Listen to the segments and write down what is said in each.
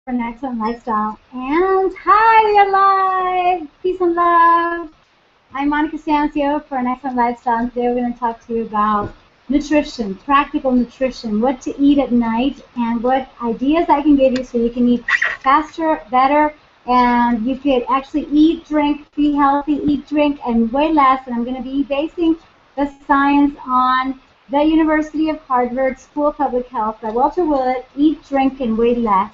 for an excellent lifestyle. And hi, we are live. Peace and love. I'm Monica Sancio for an excellent lifestyle. And today we're going to talk to you about nutrition, practical nutrition, what to eat at night, and what ideas I can give you so you can eat faster, better, and you could actually eat, drink, be healthy, eat, drink, and weigh less. And I'm going to be basing the science on the University of Harvard School of Public Health by Walter Willett, Eat, Drink, and Weigh Less,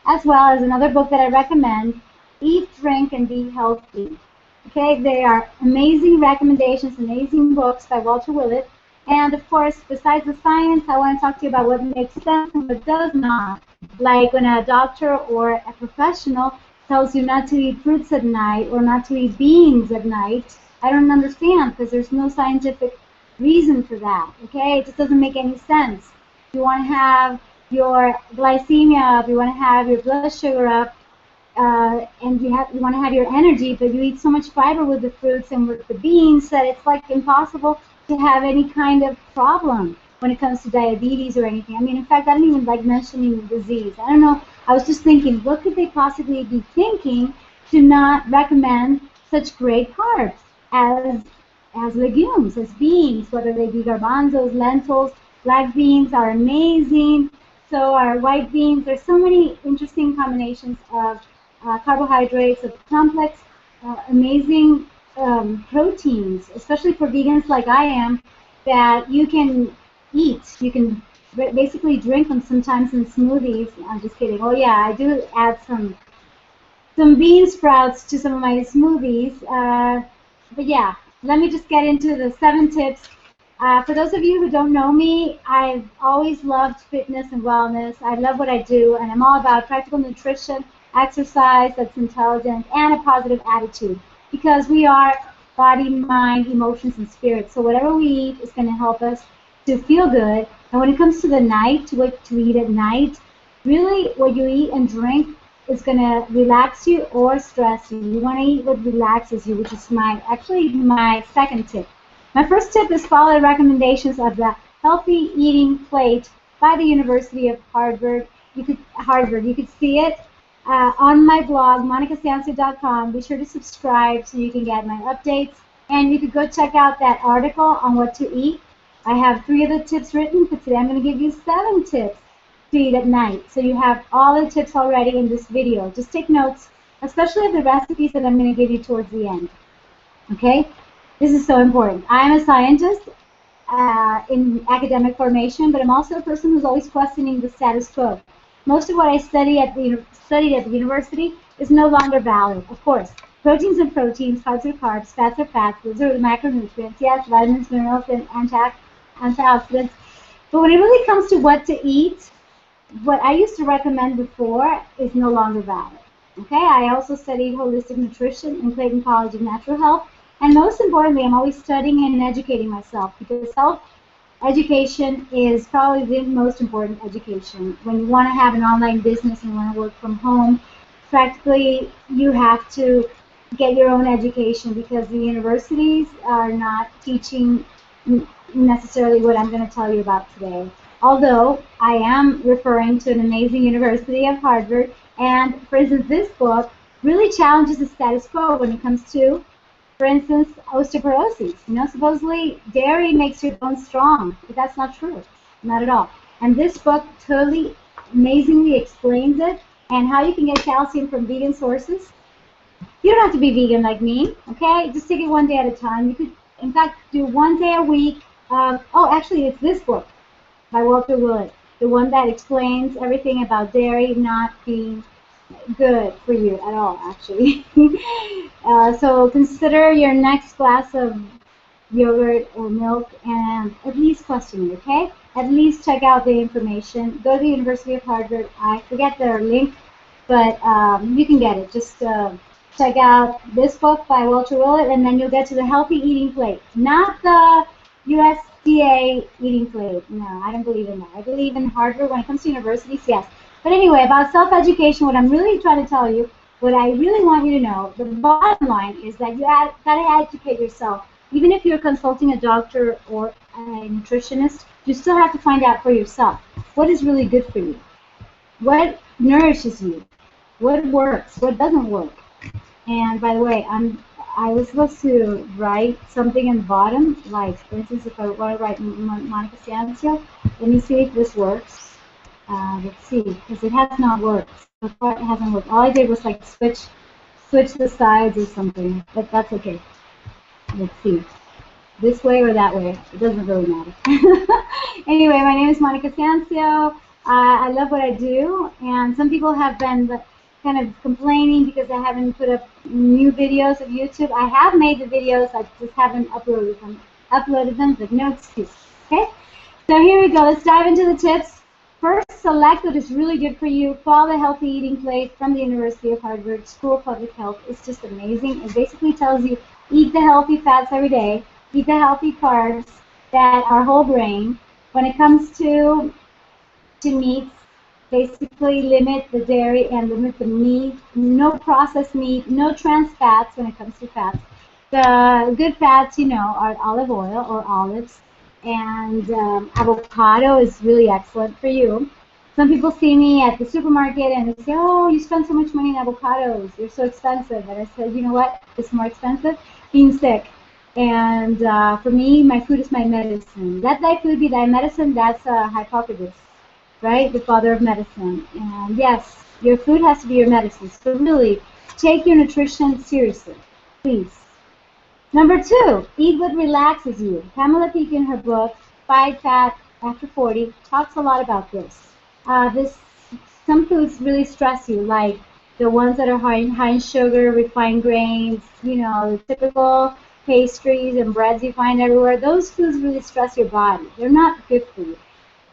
as well as another book that I recommend, Eat, Drink, and Be Healthy. Okay, they are amazing recommendations, amazing books by Walter Willett. And of course, besides the science, I want to talk to you about what makes sense and what does not. Like when a doctor or a professional tells you not to eat fruits at night or not to eat beans at night, I don't understand because there's no scientific reason for that. Okay, it just doesn't make any sense. If you want to have your glycemia up, you want to have your blood sugar up, and you want to have your energy, but you eat so much fiber with the fruits and with the beans that it's like impossible to have any kind of problem when it comes to diabetes or anything. I mean, in fact, I don't even like mentioning disease. I don't know. I was just thinking, what could they possibly be thinking to not recommend such great carbs as legumes, as beans, whether they be garbanzos, lentils. Black beans are amazing. So are white beans. There's so many interesting combinations of carbohydrates, of complex, amazing proteins, especially for vegans like I am, that you can eat. You can basically drink them sometimes in smoothies. I'm just kidding. Oh yeah, I do add some bean sprouts to some of my smoothies. But yeah, let me just get into the 7 tips. For those of you who don't know me, I've always loved fitness and wellness. I love what I do, and I'm all about practical nutrition, exercise that's intelligent, and a positive attitude. Because we are body, mind, emotions, and spirit. So whatever we eat is going to help us to feel good. And when it comes to the night, to what to eat at night, really what you eat and drink is going to relax you or stress you. You want to eat what relaxes you, which is actually my second tip. My first tip is follow the recommendations of the Healthy Eating Plate by the University of Harvard. You could see it on my blog, monicasancio.com. Be sure to subscribe so you can get my updates. And you could go check out that article on what to eat. I have 3 of the tips written, but today I'm going to give you 7 tips to eat at night. So you have all the tips already in this video. Just take notes, especially of the recipes that I'm going to give you towards the end. Okay? This is so important. I'm a scientist in academic formation, but I'm also a person who's always questioning the status quo. Most of what I studied at the university is no longer valid. Of course, proteins are proteins, carbs are carbs, fats are fats. Those are the macronutrients. Yes, vitamins, minerals, and antioxidants. But when it really comes to what to eat, what I used to recommend before is no longer valid. Okay, I also studied holistic nutrition in Clayton College of Natural Health. And most importantly, I'm always studying and educating myself because self-education is probably the most important education. When you want to have an online business and want to work from home, practically you have to get your own education because the universities are not teaching necessarily what I'm going to tell you about today. Although I am referring to an amazing University of Harvard, and for instance, this book really challenges the status quo when it comes to, for instance, osteoporosis. You know, supposedly dairy makes your bones strong, but that's not true, not at all. And this book totally, amazingly explains it and how you can get calcium from vegan sources. You don't have to be vegan like me, okay? Just take it one day at a time. You could, in fact, do 1 day a week. Actually, it's this book by Walter Willett, the one that explains everything about dairy not being good for you at all, actually. So consider your next glass of yogurt or milk and at least question it, okay? At least check out the information. Go to the University of Harvard. I forget their link, but you can get it. Just check out this book by Walter Willett, and then you'll get to the Healthy Eating Plate, not the USDA eating plate. No, I don't believe in that. I believe in Harvard when it comes to universities, yes. But anyway, about self-education, what I'm really trying to tell you, what I really want you to know, the bottom line is that you got to educate yourself. Even if you're consulting a doctor or a nutritionist, you still have to find out for yourself what is really good for you. What nourishes you, what works, what doesn't work. And by the way, I was supposed to write something in the bottom, like for instance, if I want to write Monica Sancio, let me see if this works. Let's see, because it has not worked. So far, it hasn't worked. All I did was like switch the sides or something, but that's okay. Let's see, this way or that way. It doesn't really matter. Anyway, my name is Monica Sancio. I love what I do, and some people have been kind of complaining because I haven't put up new videos of YouTube. I have made the videos, I just haven't uploaded them, but no excuse. Okay? So here we go. Let's dive into the tips. First, select what is really good for you. Follow the healthy eating plate from the University of Harvard School of Public Health. It's just amazing. It basically tells you eat the healthy fats every day, eat the healthy carbs that are whole grain. When it comes to meats, basically limit the dairy and limit the meat. No processed meat, no trans fats when it comes to fats. The good fats, you know, are olive oil or olives, and avocado is really excellent for you. Some people see me at the supermarket and they say, oh, you spend so much money on avocados, they're so expensive. And I said, you know what, it's more expensive? Being sick. And for me, my food is my medicine. Let thy food be thy medicine, that's Hippocrates, right? The father of medicine. And yes, your food has to be your medicine. So really, take your nutrition seriously, please. Number 2, eat what relaxes you. Pamela Peeke in her book, Fight Fat After 40, talks a lot about this. Some foods really stress you, like the ones that are high in sugar, refined grains, you know, the typical pastries and breads you find everywhere. Those foods really stress your body. They're not good for you.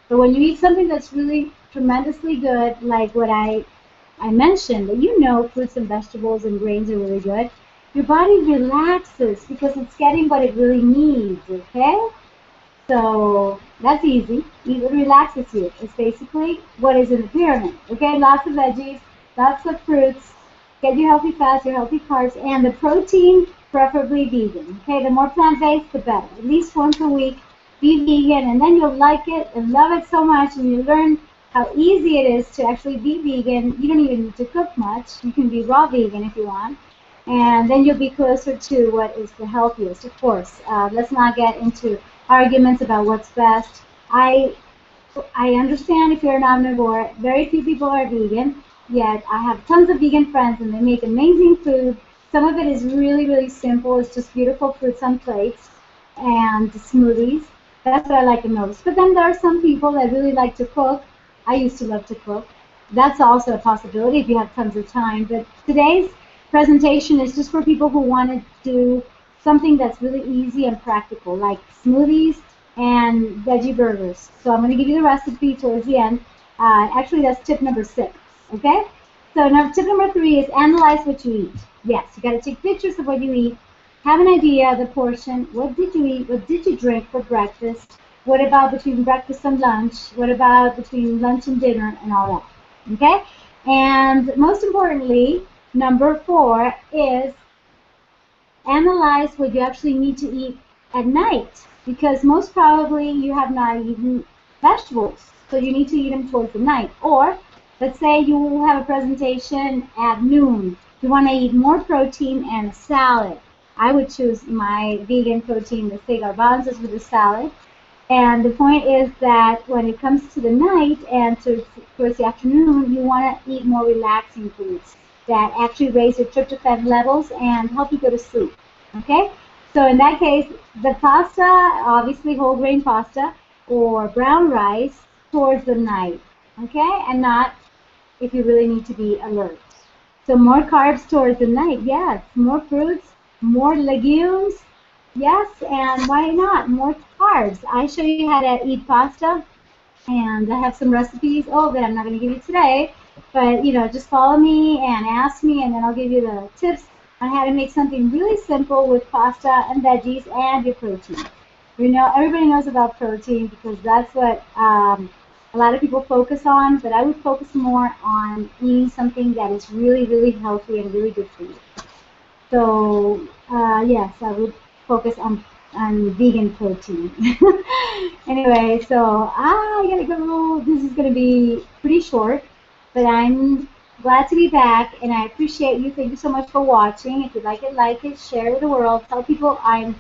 But when you eat something that's really tremendously good, like what I mentioned, that you know fruits and vegetables and grains are really good, your body relaxes because it's getting what it really needs, okay? So that's easy. Eat what relaxes you. It's basically what is in the pyramid, okay? Lots of veggies, lots of fruits, get your healthy fats, your healthy carbs, and the protein, preferably vegan, okay? The more plant-based, the better. At least once a week, be vegan, and then you'll like it and love it so much, and you learn how easy it is to actually be vegan. You don't even need to cook much. You can be raw vegan if you want, and then you'll be closer to what is the healthiest. Of course, let's not get into arguments about what's best. I understand if you're an omnivore. Very few people are vegan, yet I have tons of vegan friends, and they make amazing food. Some of it is really, really simple. It's just beautiful fruits on plates and smoothies. That's what I like the most. But then there are some people that really like to cook. I used to love to cook. That's also a possibility if you have tons of time. But today's presentation is just for people who want to do something that's really easy and practical, like smoothies and veggie burgers. So I'm going to give you the recipe towards the end. Actually, that's tip number 6. Okay? So now tip number 3 is analyze what you eat. Yes, you got to take pictures of what you eat. Have an idea of the portion. What did you eat? What did you drink for breakfast? What about between breakfast and lunch? What about between lunch and dinner and all that? Okay? And most importantly, number 4 is analyze what you actually need to eat at night, because most probably you have not eaten vegetables, so you need to eat them towards the night. Or let's say you have a presentation at noon. You want to eat more protein and a salad. I would choose my vegan protein, the say garbanzos with a salad. And the point is that when it comes to the night and towards the afternoon, you want to eat more relaxing foods that actually raise your tryptophan levels and help you go to sleep. Okay? So in that case, the pasta, obviously whole grain pasta, or brown rice towards the night. Okay? And not if you really need to be alert. So more carbs towards the night, yes. More fruits, more legumes, yes. And why not? More carbs. I show you how to eat pasta, and I have some recipes, that I'm not going to give you today. But, you know, just follow me and ask me, and then I'll give you the tips on how to make something really simple with pasta and veggies and your protein. You know, everybody knows about protein because that's what a lot of people focus on, but I would focus more on eating something that is really, really healthy and really good for you. So, yes, I would focus on vegan protein. Anyway, so I gotta go. This is gonna be pretty short. But I'm glad to be back, and I appreciate you. Thank you so much for watching. If you like it, share it with the world. Tell people I'm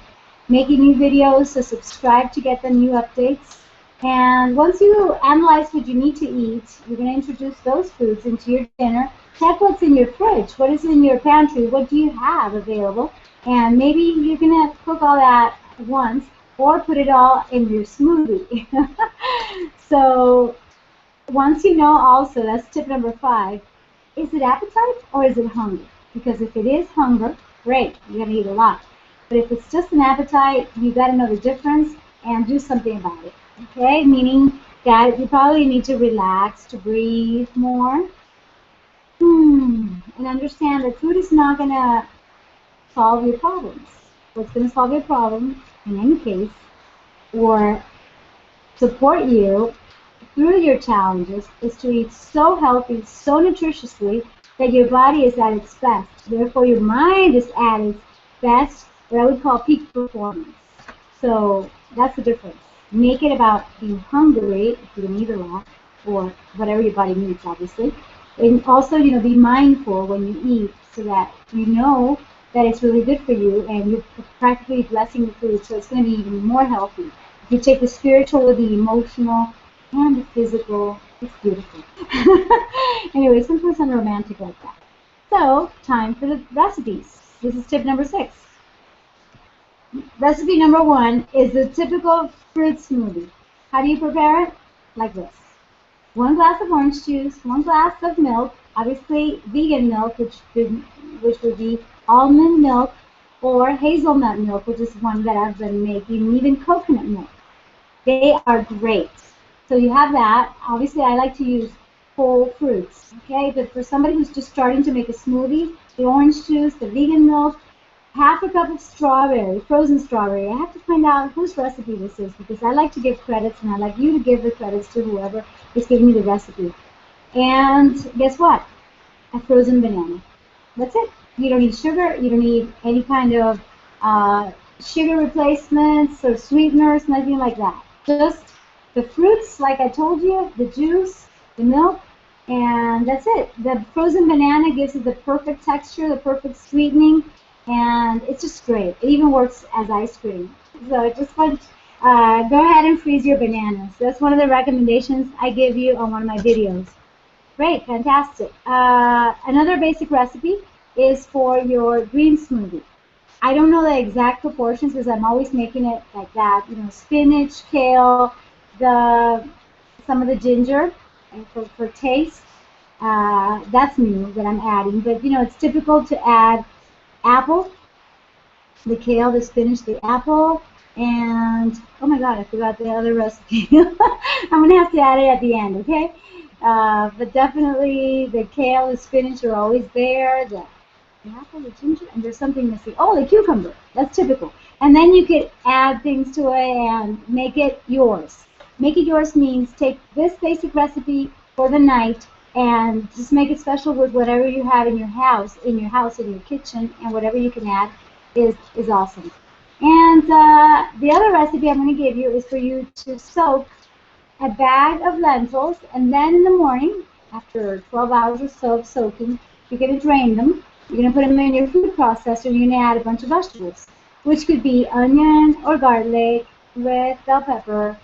making new videos, so subscribe to get the new updates. And once you analyze what you need to eat, you're going to introduce those foods into your dinner. Check what's in your fridge, what is in your pantry, what do you have available, and maybe you're going to cook all that at once or put it all in your smoothie. So once you know also, that's tip number 5, is it appetite or is it hunger? Because if it is hunger, great, you're going to eat a lot. But if it's just an appetite, you got to know the difference and do something about it. Okay, meaning that you probably need to relax, to breathe more, and understand that food is not going to solve your problems. What's going to solve your problems, in any case, or support you through your challenges, is to eat so healthy, so nutritiously, that your body is at its best. Therefore, your mind is at its best, what I would call peak performance. So that's the difference. Make it about being hungry, if you don't eat a lot, or whatever your body needs, obviously. And also, be mindful when you eat, so that you know that it's really good for you, and you're practically blessing the food, so it's going to be even more healthy. If you take the spiritual, the emotional, and the physical, it's beautiful. Anyway, sometimes I'm romantic like that. So, time for the recipes. This is tip number 6. Recipe number 1 is the typical fruit smoothie. How do you prepare it? Like this. 1 glass of orange juice, 1 glass of milk, obviously vegan milk, which would be almond milk or hazelnut milk, which is one that I've been making, even coconut milk. They are great. So you have that. Obviously, I like to use whole fruits, okay? But for somebody who's just starting to make a smoothie, the orange juice, the vegan milk, half a cup of strawberry, frozen strawberry. I have to find out whose recipe this is, because I like to give credits, and I like you to give the credits to whoever is giving me the recipe. And guess what? A frozen banana. That's it. You don't need sugar. You don't need any kind of sugar replacements or sweeteners, nothing like that. Just the fruits, like I told you, the juice, the milk, and that's it. The frozen banana gives it the perfect texture, the perfect sweetening, and it's just great. It even works as ice cream. So just go ahead and freeze your bananas. That's one of the recommendations I give you on one of my videos. Great, fantastic. Another basic recipe is for your green smoothie. I don't know the exact proportions, because I'm always making it like that. Spinach, kale, some of the ginger, and for taste. That's new that I'm adding. But it's typical to add apple, the kale, the spinach, the apple, and oh my god, I forgot the other recipe. I'm gonna have to add it at the end, okay? But definitely the kale, the spinach are always there. The apple, the ginger, and there's something missing. Oh, the cucumber. That's typical. And then you could add things to it and make it yours. Make it yours means take this basic recipe for the night and just make it special with whatever you have in your house, in your kitchen, and whatever you can add is awesome. And the other recipe I'm going to give you is for you to soak a bag of lentils, and then in the morning, after 12 hours or so of soaking, you're going to drain them. You're going to put them in your food processor, and you're going to add a bunch of vegetables, which could be onion or garlic with bell pepper.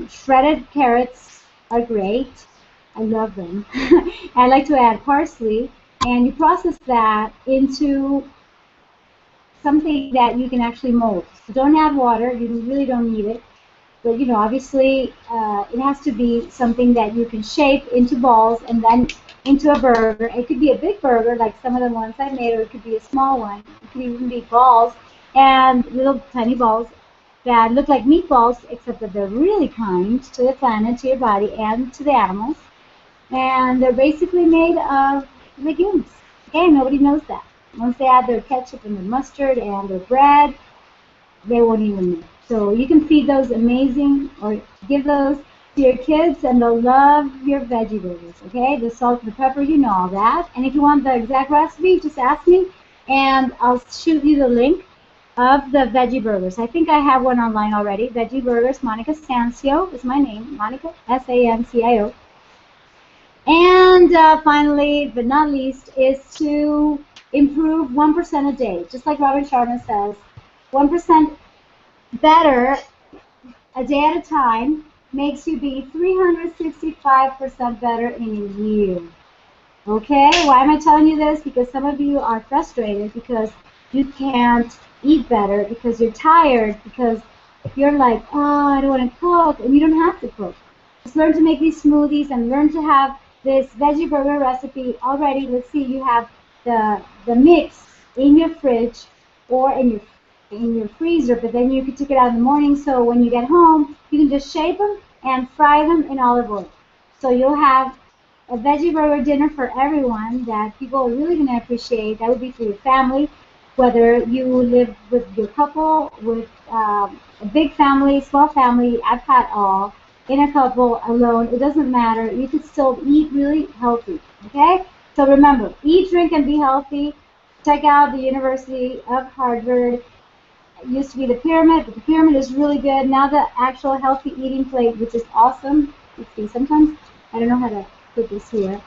Shredded carrots are great. I love them. I like to add parsley, and you process that into something that you can actually mold. So don't add water. You really don't need it. But obviously, it has to be something that you can shape into balls and then into a burger. It could be a big burger, like some of the ones I made, or it could be a small one. It could even be balls, and little tiny balls that look like meatballs, except that they're really kind to the planet, to your body, and to the animals. And they're basically made of legumes. Okay, nobody knows that. Once they add their ketchup and their mustard and their bread, they won't even know. So you can feed those amazing, or give those to your kids, and they'll love your veggie burgers. Okay, the salt, the pepper, you know all that. And if you want the exact recipe, just ask me, and I'll shoot you the link of the veggie burgers. I think I have one online already. Veggie burgers, Monica Sancio is my name. Monica, S-A-N-C-I-O. And finally, but not least, is to improve 1% a day. Just like Robert Sharma says, 1% better a day at a time makes you be 365% better in a year. Okay, why am I telling you this? Because some of you are frustrated because you can't eat better, because you're tired, because you're like, oh, I don't want to cook, and you don't have to cook. Just learn to make these smoothies and learn to have this veggie burger recipe already. Let's see, you have the mix in your fridge or in your freezer, but then you can take it out in the morning. So when you get home, you can just shape them and fry them in olive oil. So you'll have a veggie burger dinner for everyone that people are really going to appreciate. That would be for your family, whether you live with your couple, with a big family, small family. I've had all. In a couple, alone, it doesn't matter. You could still eat really healthy. Okay? So remember, eat, drink, and be healthy. Check out the University of Harvard. It used to be the pyramid, but the pyramid is really good. Now the actual healthy eating plate, which is awesome. Let's see, sometimes I don't know how to put this here.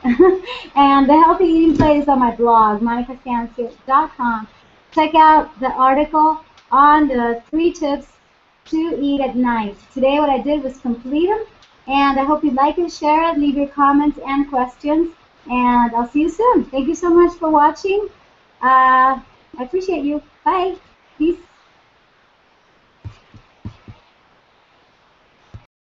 And the healthy eating plate is on my blog, monicasancio.com. Check out the article on the 3 tips to eat at night. Today what I did was complete them, and I hope you like it, share it, leave your comments and questions, and I'll see you soon. Thank you so much for watching. I appreciate you. Bye. Peace.